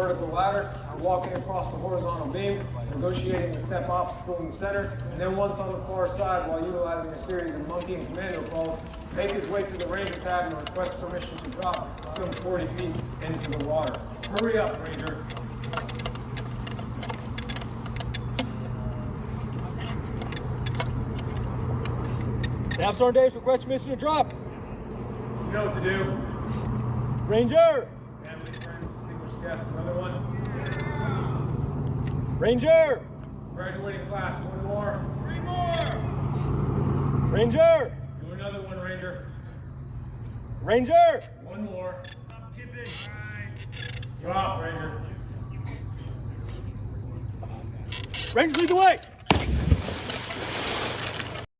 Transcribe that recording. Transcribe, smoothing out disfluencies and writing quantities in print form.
vertical ladder, walking across the horizontal beam, negotiating the step obstacle in the center, and then once on the far side, while utilizing a series of monkey and commando calls, make his way to the Ranger tab and request permission to drop some 40 feet into the water. Hurry up, Ranger. Staff Sergeant Davis, request permission to drop. You know what to do. Ranger! Family, friends, distinguished guests, another one. Ranger! Graduating class, one more. 3 more. Ranger! Do another one, Ranger. Ranger! One more. Stop kipping. Drop, Ranger. Rangers lead the way!